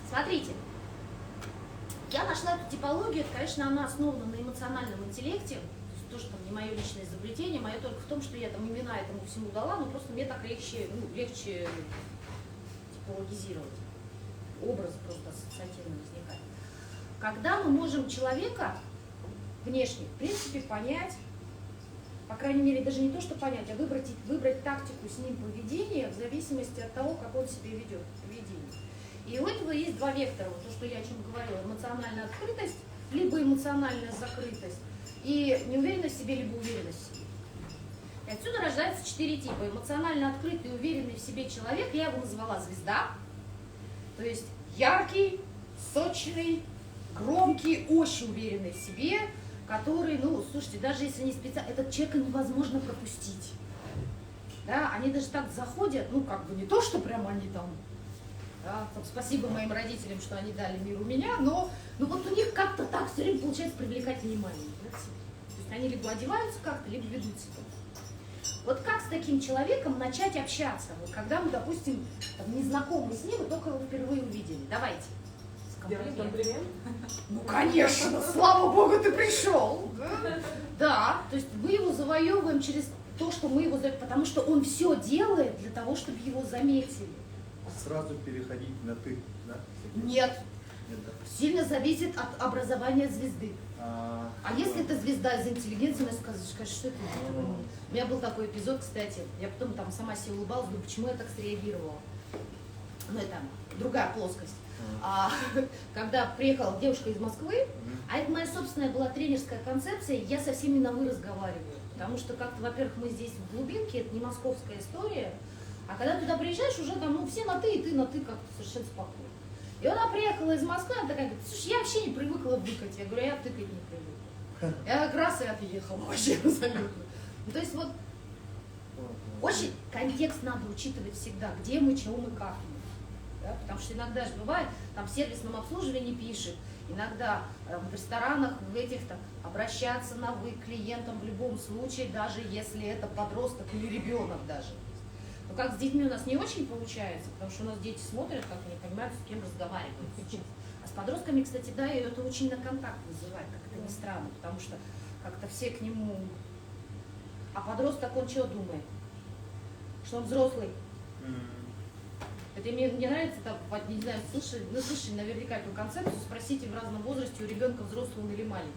Смотрите. Я нашла эту типологию, это, конечно, она основана на эмоциональном интеллекте. Тоже там не мое личное изобретение, мое только в том, что я там имена этому всему дала, но просто мне так легче типологизировать. Образ просто ассоциативно возникает. Когда мы можем человека внешне, в принципе, понять, по крайней мере, даже не то, что понять, а выбрать тактику с ним поведения в зависимости от того, как он себя ведет в поведении. И у этого есть два вектора, вот то, что я о чем говорила, эмоциональная открытость, либо эмоциональная закрытость. И неуверенность в себе, либо уверенность в себе. И отсюда рождаются 4 типа. Эмоционально открытый, уверенный в себе человек, я его назвала звезда. То есть яркий, сочный, громкий, очень уверенный в себе, который, ну, слушайте, даже если не специально, этот человека невозможно пропустить. Да, они даже так заходят, ну, как бы не то, что прямо они там, да, там, спасибо моим родителям, что они дали мир у меня, но ну, вот у них как-то так все время получается привлекать внимание. Да, к себе. То есть они либо одеваются как-то, либо ведут себя. Вот как с таким человеком начать общаться, вот, когда мы, допустим, там, не знакомы с ним и только его впервые увидели? Давайте. Делать комплимент? Ну, конечно, слава богу, ты пришел. Да, то есть мы его завоевываем через то, что мы его завоевываем, потому что он все делает для того, чтобы его заметили. Сразу переходить на «ты», да? Нет, Нет, да. сильно зависит от образования звезды. А Если это звезда из интеллигенции, она скажет, что это? У меня был такой эпизод, кстати, я потом там сама себе улыбалась, думаю, почему я так среагировала. Ну, это другая плоскость. Когда приехала девушка из Москвы, а это моя собственная была тренерская концепция, я со всеми на «вы» разговариваю. Потому что как-то, во-первых, мы здесь в глубинке, это не московская история, а когда туда приезжаешь, уже там, ну, все на «ты», и ты на «ты» как-то совершенно спокойно. И она приехала из Москвы, она такая говорит, слушай, я вообще не привыкла выкать. Я говорю, я тыкать не привыкла. Я как раз и отъехала вообще абсолютно. Ну, то есть вот очень контекст надо учитывать всегда, где мы, чего мы, как мы. Да? Потому что иногда же бывает, там в сервисном обслуживании пишет, иногда в ресторанах, в этих там обращаться на «вы» к клиентам в любом случае, даже если это подросток или ребенок даже. Но как с детьми у нас не очень получается, потому что у нас дети смотрят, как они понимают, с кем разговаривают сейчас. А с подростками, кстати, да, и это очень на контакт вызывает, как это ни странно, потому что как-то все к нему... А подросток, он чего думает? Что он взрослый. Это мне нравится, там, не знаю, слышали наверняка эту концепцию, спросите в разном возрасте у ребенка, взрослый он или маленький.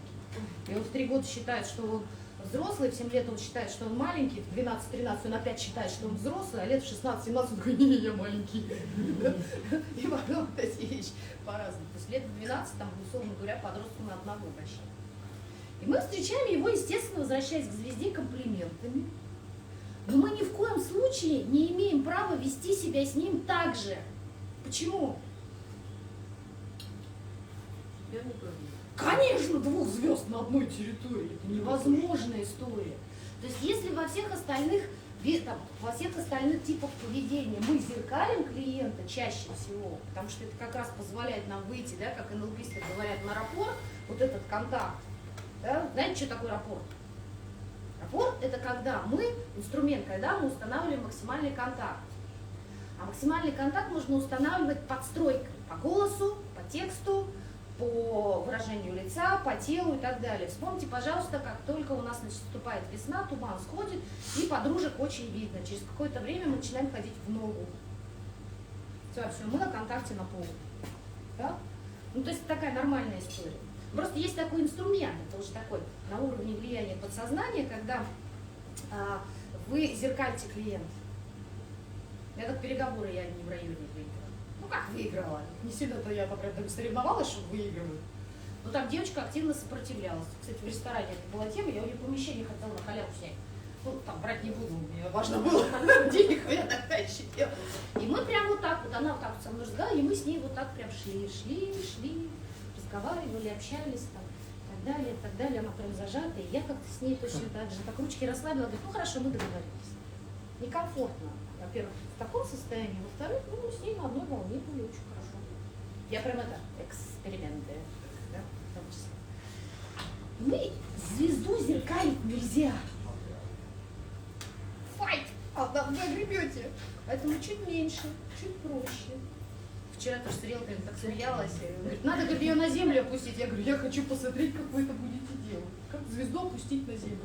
И он в 3 года считает, что он взрослый, в 7 лет он считает, что он маленький, в 12-13 он опять считает, что он взрослый, а лет в 16-17 он такой, не, я маленький. И потом вот эти вещи по-разному. То есть лет в 12, там, условно говоря, подростку на одного обращаться. И мы встречаем его, естественно, возвращаясь к звезде, комплиментами. Но мы ни в коем случае не имеем права вести себя с ним так же. Почему? Конечно, 2 звезд на одной территории. Это невозможная история. То есть если во всех остальных типах поведения мы зеркалим клиента чаще всего, потому что это как раз позволяет нам выйти, да, как НЛПисты говорят, на рапорт, вот этот контакт. Да? Знаете, что такое рапорт? Рапорт – это когда мы, инструмент, когда мы устанавливаем максимальный контакт. А максимальный контакт можно устанавливать подстройкой по голосу, по тексту, по выражению лица, по телу и так далее. Вспомните, пожалуйста, как только у нас наступает весна, туман сходит, и подружек очень видно. Через какое-то время мы начинаем ходить в ногу. Все, мы на контакте на полу. Да? Ну, то есть такая нормальная история. Просто есть такой инструмент, это уже такой на уровне влияния подсознания, когда вы зеркальте клиента. Я так переговоры я не в районе выиграла. Ну как выиграла? Не сильно-то я там прям соревновалась, чтобы выигрывать. Но там девочка активно сопротивлялась. Кстати, в ресторане это была тема, я у нее помещение хотела на халяву снять. Ну, там брать не буду, мне важно было денег, я тогда еще делала. И мы прям вот так вот, она вот так вот со мной разговаривала, и мы с ней вот так прям шли, разговаривали, общались там, и так далее, она прям зажата, и я как-то с ней точно так же, так ручки расслабила, говорю, ну хорошо, мы договорились. Некомфортно, во-первых, в таком состоянии, во-вторых, ну, с ней на одной волне были очень хорошо. Я прям это, эксперименты, да, в том числе. Мы звезду зеркалить нельзя. Файт! А вы гребете. Поэтому чуть меньше, чуть проще. Вчера тоже с риэлтором так смеялась. Говорит, надо, говорит, ее на землю опустить. Я говорю, я хочу посмотреть, как вы это будете делать. Как звезду опустить на землю.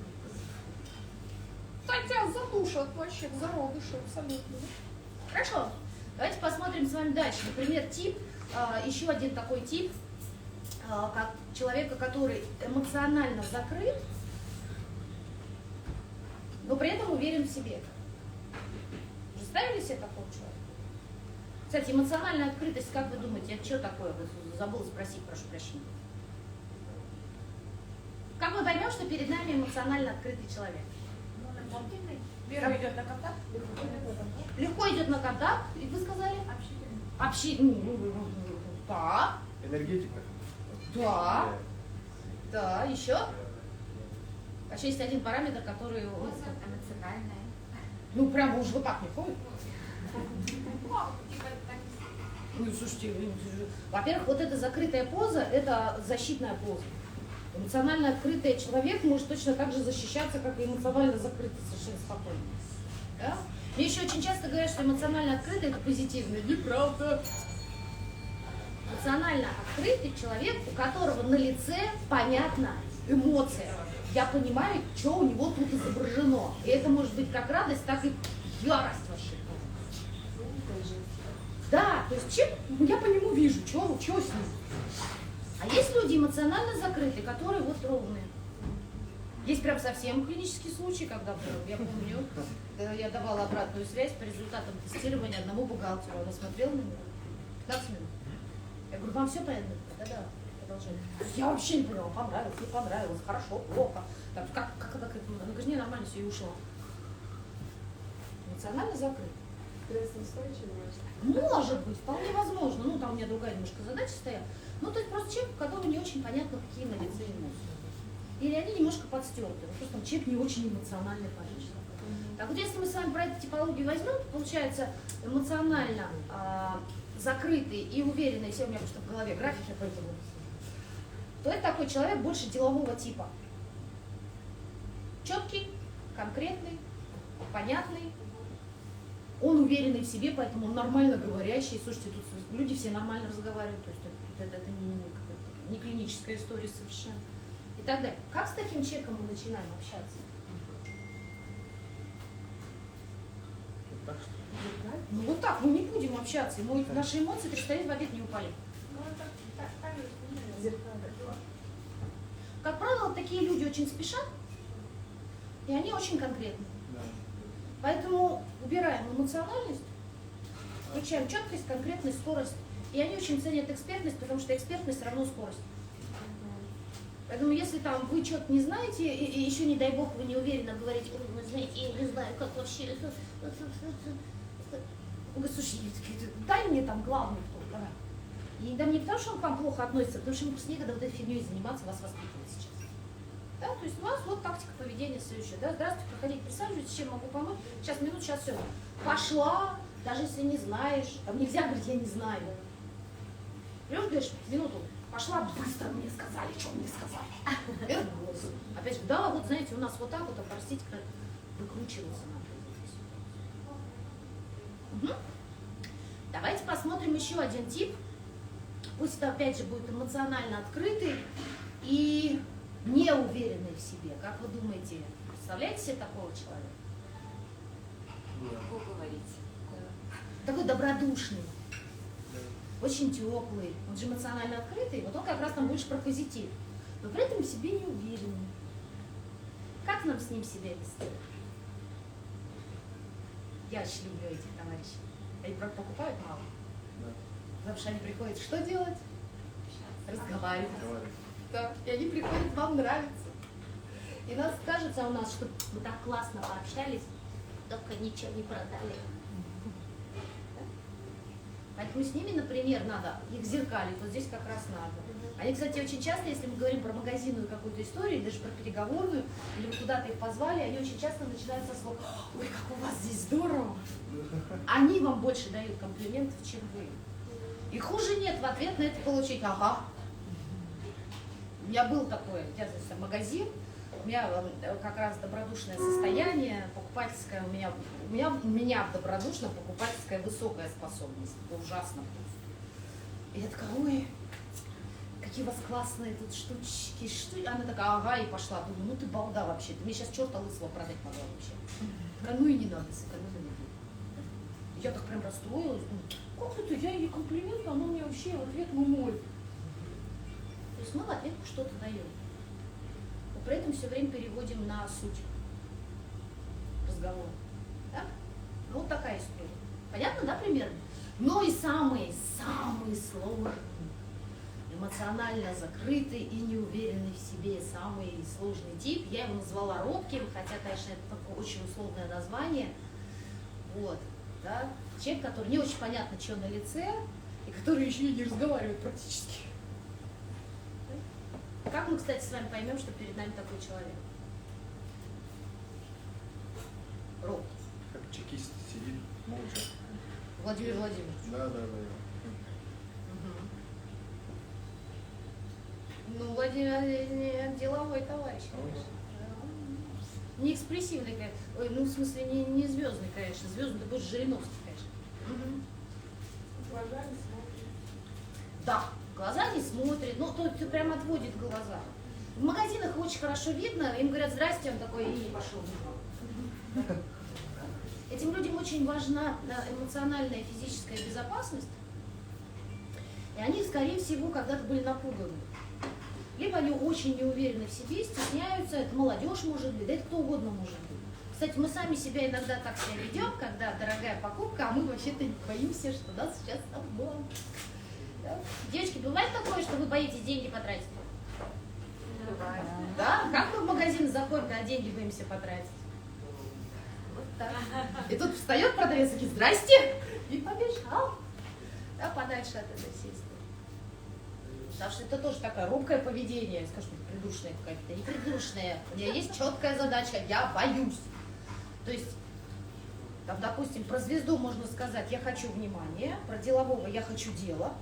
Хотя задушат вообще, в зародыше абсолютно. Хорошо. Давайте посмотрим с вами дальше. Например, тип, еще один такой тип, как человека, который эмоционально закрыт, но при этом уверен в себе. Представили себе такого человека? Кстати, эмоциональная открытость, как вы думаете, это что такое? Забыла спросить, прошу прощения. Как мы поймем, что перед нами эмоционально открытый человек? Вера идет на контакт? Легко идет на контакт, и вы сказали? Да, Энергетика. да, да, еще? А еще есть один параметр, который, Эмоциональная. ну, прямо уж вот так не ходит. Ну, типа, так, Ну, слушайте, во-первых, вот эта закрытая поза, это защитная поза. Эмоционально открытый человек может точно так же защищаться, как и эмоционально закрытый, совершенно спокойно. Да? Мне еще очень часто говорят, что эмоционально открытый это позитивно. Неправда. Эмоционально открытый человек, у которого на лице понятна эмоция. Я понимаю, что у него тут изображено. И это может быть как радость, так и ярость вообще. Да, то есть чем я по нему вижу, что с ним. А есть люди эмоционально закрытые, которые вот ровные. Есть прям совсем клинический случай, когда я помню, я давала обратную связь по результатам тестирования одному бухгалтеру. Он смотрел на меня 15 минут. Я говорю, вам все понятно? Да-да, продолжайте. Я вообще не поняла, понравилось, не понравилось, хорошо, плохо. Так, как это? Она говорит, не, нормально все, и ушла. Эмоционально закрыт. Может быть, вполне возможно. Ну, там у меня другая немножко задача стояла. Ну, то есть просто человек, у которого не очень понятно, какие на лице эмоции. Или они немножко подстерты. Просто там человек не очень эмоциональный, конечно. Так вот, если мы с вами про эту типологию возьмем, то получается эмоционально закрытый и уверенный, все у меня просто в голове графики, поэтому, то это такой человек больше делового типа. Четкий, конкретный, понятный. Он уверенный в себе, поэтому он нормально говорящий. Слушайте, тут люди все нормально разговаривают, то есть это не клиническая история совершенно. И так далее. Как с таким человеком мы начинаем общаться? Вот так что ли? Ну вот так, мы не будем общаться, ему наши эмоции 300 лет в обед не упали. ну, это так же сменилось. Как правило, такие люди очень спешат, и они очень конкретны. Да. Поэтому убираем эмоциональность, включаем четкость, конкретность, скорость. И они очень ценят экспертность, потому что экспертность равно скорость. Поэтому если там вы что-то не знаете, и еще не дай бог вы не уверенно говорите, ой, вы знаете, я не знаю, как вообще это. Вы говорите, слушай, дай мне там главный кто, давай. И да не потому, что он к вам плохо относится, а потому что ему просто некогда вот этой фигней заниматься, вас воспитывать сейчас. Да, то есть у вас вот тактика поведения следующая. Да? Здравствуйте, проходите, присаживайтесь, чем могу помочь? Сейчас, минут, сейчас все. Пошла, даже если не знаешь. Там нельзя говорить, я не знаю. Берешь, говоришь, минуту, пошла, быстро мне сказали, что мне сказали. Это голос. Опять же, да, вот знаете, у нас вот так вот, а простите, как выкручиваться надо. Угу. Давайте посмотрим еще один тип. Пусть это опять же будет эмоционально открытый и неуверенный в себе. Как вы думаете, представляете себе такого человека? Легко говорить. Такой добродушный, очень теплый, он же эмоционально открытый, вот он как раз там больше про позитив, но при этом в себе не уверенный. Как нам с ним себя вести? Я очень люблю этих товарищей. Они правда покупают мало, Да. потому что они приходят что делать? Разговаривать. Говори. Да. И они приходят, вам нравится. И нас кажется у нас, что мы так классно пообщались, только ничего не продали. Да? Поэтому с ними, например, надо их зеркалить, вот здесь как раз надо. Они, кстати, очень часто, если мы говорим про магазинную какую-то историю, даже про переговорную, или вы куда-то их позвали, они очень часто начинают со слов: ой, как у вас здесь здорово. Они вам больше дают комплиментов, чем вы. И хуже нет в ответ на это получить: ага. У меня был такой, я здесь магазин, у меня как раз добродушное состояние, покупательское, у меня в добродушном покупательская высокая способность. Это ужасно просто. И я такая: ой, какие у вас классные тут штучки, что? Она такая: ага, и пошла. Думаю, ну ты балда вообще, ты мне сейчас черта лысого продать могла вообще. Ну и не надо сэкономить. Я так прям расстроилась, думаю, как это, я ей комплимент, а она мне вообще в ответ мой. То есть мы в ответку что-то даем. Но при этом все время переводим на суть разговора. Да? Ну, вот такая история. Понятно, да, примерно? Но и самый сложный эмоционально закрытый и неуверенный в себе, самый сложный тип. Я его назвала робким, хотя, конечно, это такое очень условное название. Вот, да. Человек, который не очень понятно, что на лице, и который еще и не разговаривает практически. Как мы, кстати, с вами поймем, что перед нами такой человек? Робкий. Как чекист сидит молча. Владимир Владимирович. Да. Ну, Владимир деловой товарищ, конечно. Не экспрессивный, конечно. Ой, ну, в смысле, не звездный, конечно. Звездный, это больше Жириновский, конечно. Глазами смотрит. Да, глаза не смотрит, ну, то прям отводит глаза. В магазинах очень хорошо видно, им говорят «здрасте», он такой и пошел. Этим людям очень важна эмоциональная и физическая безопасность, и они, скорее всего, когда-то были напуганы. Либо они очень не уверены в себе, стесняются, это молодежь может быть, да это кто угодно может быть. Кстати, мы сами себя иногда так себя ведем, когда дорогая покупка, а мы вообще-то не боимся, что нас сейчас обманут. Да? Девочки, бывает такое, что вы боитесь деньги потратить? Бывает. Да? Как мы в магазин заходим, когда деньги боимся потратить? Вот так. И тут встает продавец и говорит «здрасте!» и побежал. Да, подальше от этой всей истории. Потому что это тоже такое робкое поведение. Я скажу, придушная какая-то. Не придушная. У меня есть четкая задача. Я боюсь. То есть, там, допустим, про звезду можно сказать «я хочу внимания», про делового «я хочу дела».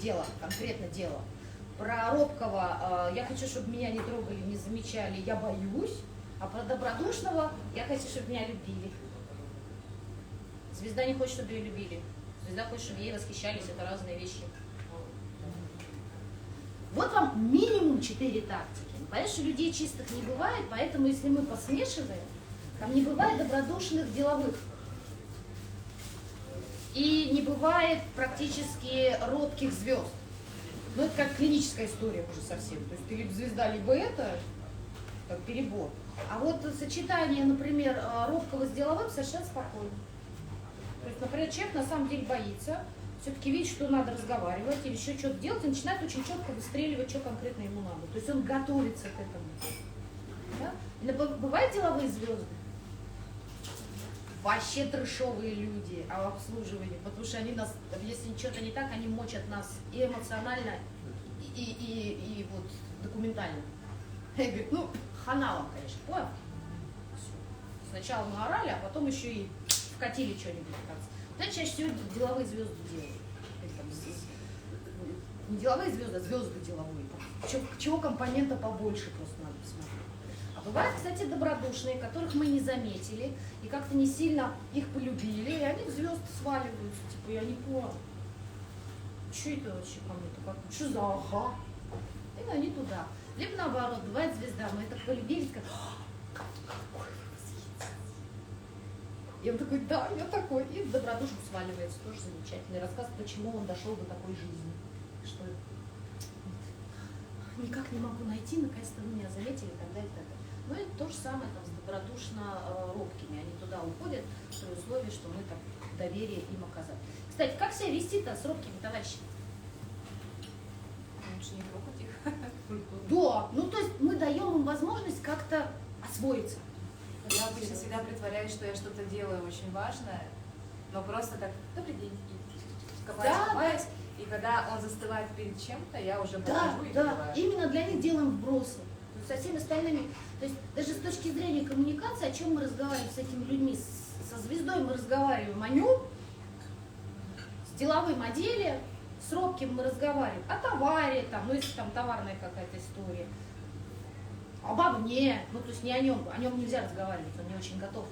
Дело, конкретно дело. Про робкого «я хочу, чтобы меня не трогали, не замечали, я боюсь». А про добродушного «я хочу, чтобы меня любили». Звезда не хочет, чтобы ее любили. Звезда хочет, чтобы ей восхищались. Это разные вещи. Вот вам минимум 4 тактики. Понятно, что людей чистых не бывает, поэтому если мы посмешиваем, там не бывает добродушных деловых. И не бывает практически робких звезд. Ну, это как клиническая история уже совсем. То есть ты либо звезда, либо это, как перебор. А вот сочетание, например, робкого с деловым совершенно спокойно. То есть, например, человек на самом деле боится, все-таки видит, что надо разговаривать или еще что-то делать, и начинает очень четко выстреливать, что конкретно ему надо. То есть он готовится к этому. Да? Или бывают деловые звезды? Вообще трешовые люди в обслуживании, потому что они нас, если что-то не так, они мочат нас и эмоционально, и вот документально. Я говорю, ну, хана вам, конечно, понял? Сначала мы орали, а потом еще и вкатили что-нибудь в конце. Вот это чаще всего деловые звезды делают. Не деловые звезды, а звезды деловые. Чего компонента побольше просто надо посмотреть. А бывают, кстати, добродушные, которых мы не заметили, и как-то не сильно их полюбили, и они в звезды сваливаются. Типа, я не понял, что это вообще ко мне-то, как, что за ага? И они туда. Либо наоборот, бывает звезда, мы так полюбились, как, какой вы восхитительный. И он такой, да, я такой. И в добродушку сваливается. Тоже замечательный рассказ, почему он дошел до такой жизни. Что никак не могу найти, наконец-то вы меня заметили, и так далее, и так далее. Ну и то же самое там, с добродушно-робкими. Они туда уходят при условии, что мы там доверие им оказали. Кстати, как себя вести-то с робкими товарищами? Лучше не трогать их. Да, ну то есть мы даем им возможность как-то освоиться. Я обычно всегда притворяюсь, что я что-то делаю очень важное, но просто так, добрый день, и копаюсь. И когда он застывает перед чем-то, я уже подхожу и говорю. Именно для них делаем вбросы. Со всеми остальными. То есть даже с точки зрения коммуникации, о чем мы разговариваем с этими людьми, со звездой мы разговариваем о нем, с деловым о деле, с робким мы разговариваем о товаре, там, ну если там товарная какая-то история, обо мне, ну то есть не о нем нельзя разговаривать, он не очень готов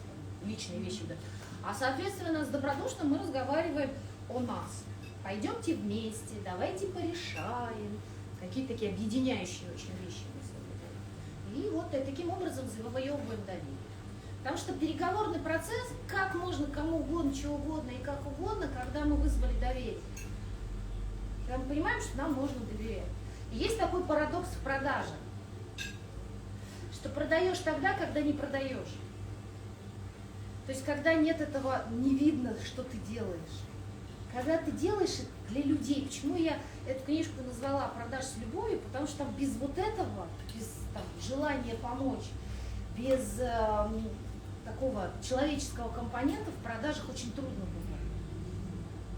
личные вещи дать. А соответственно с добродушным мы разговариваем о нас. Пойдемте вместе, давайте порешаем. Какие-то такие объединяющие очень вещи мы с вами. И вот таким образом завоевываем доверие. Потому что переговорный процесс, как можно кому угодно, чего угодно и как угодно, когда мы вызвали доверие. Когда мы понимаем, что нам можно доверять. И есть такой парадокс в продаже, что продаешь тогда, когда не продаешь. То есть когда нет этого, не видно, что ты делаешь. когда ты делаешь это для людей. Почему я эту книжку назвала «Продаж с любовью», потому что там без вот этого, без там, желания помочь, без такого человеческого компонента в продажах очень трудно было.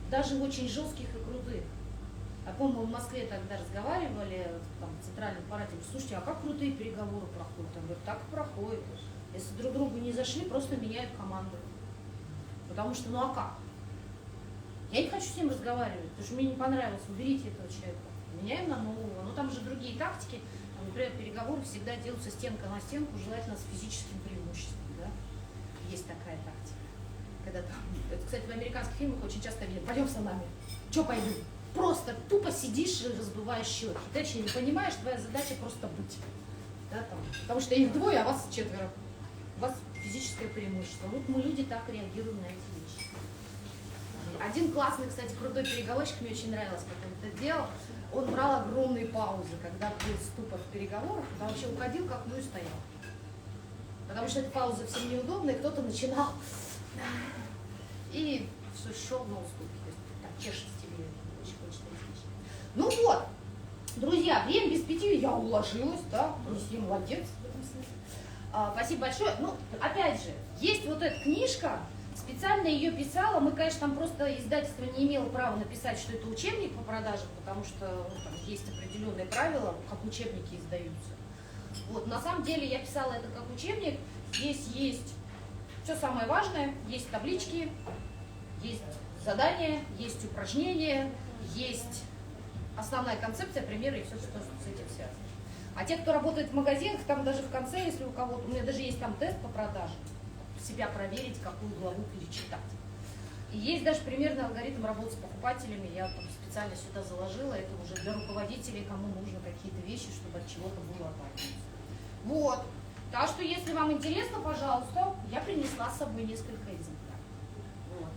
Даже очень жестких и крутых. Я помню, мы в Москве тогда разговаривали там, в центральном аппарате, слушайте, а как крутые переговоры проходят? Я говорю, так и проходит. Если друг другу не зашли, просто меняют команду. Потому что, ну а как? Я не хочу с ним разговаривать, потому что мне не понравилось, уберите этого человека. Меняем на нового. Но там же другие тактики. Например, переговоры всегда делаются стенка на стенку, желательно с физическим преимуществом. Да? Есть такая тактика. Когда там, это, кстати, в американских фильмах очень часто видят, пойдем со нами. Че пойду? Просто тупо сидишь и разбиваешь щеки. Ты вообще не понимаешь, твоя задача просто быть. Да, там. Потому что их двое, а вас четверо. У вас физическое преимущество. Вот мы люди так реагируем на эти вещи. Один классный, кстати, крутой переговорщик, мне очень нравилось, как он это делал. Он брал огромные паузы, когда был ступор в переговорах, когда вообще уходил к окну и стоял. Потому что эта пауза всем неудобна, и кто-то начинал и все шел на уступки. То есть так чешется тебе, очень хочется излишне. Ну вот, друзья, время без 5, я уложилась, да, я молодец в этом смысле. Спасибо большое. Ну, опять же, есть вот эта книжка, специально ее писала, мы, конечно, там просто издательство не имело права написать, что это учебник по продажам, потому что ну, там есть определенные правила, как учебники издаются. Вот, на самом деле я писала это как учебник, здесь есть все самое важное, есть таблички, есть задания, есть упражнения, есть основная концепция, примеры и все, что с этим связано. А те, кто работает в магазинах, там даже в конце, если у кого-то, у меня даже есть там тест по продаже, себя проверить, какую главу перечитать. И есть даже примерный алгоритм работы с покупателями, я там специально сюда заложила, это уже для руководителей, кому нужно какие-то вещи, чтобы от чего-то было отталкиваться. Вот. Так что, если вам интересно, пожалуйста, я принесла с собой несколько экземпляров. Вот.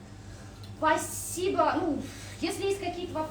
Спасибо. Ну, если есть какие-то вопросы,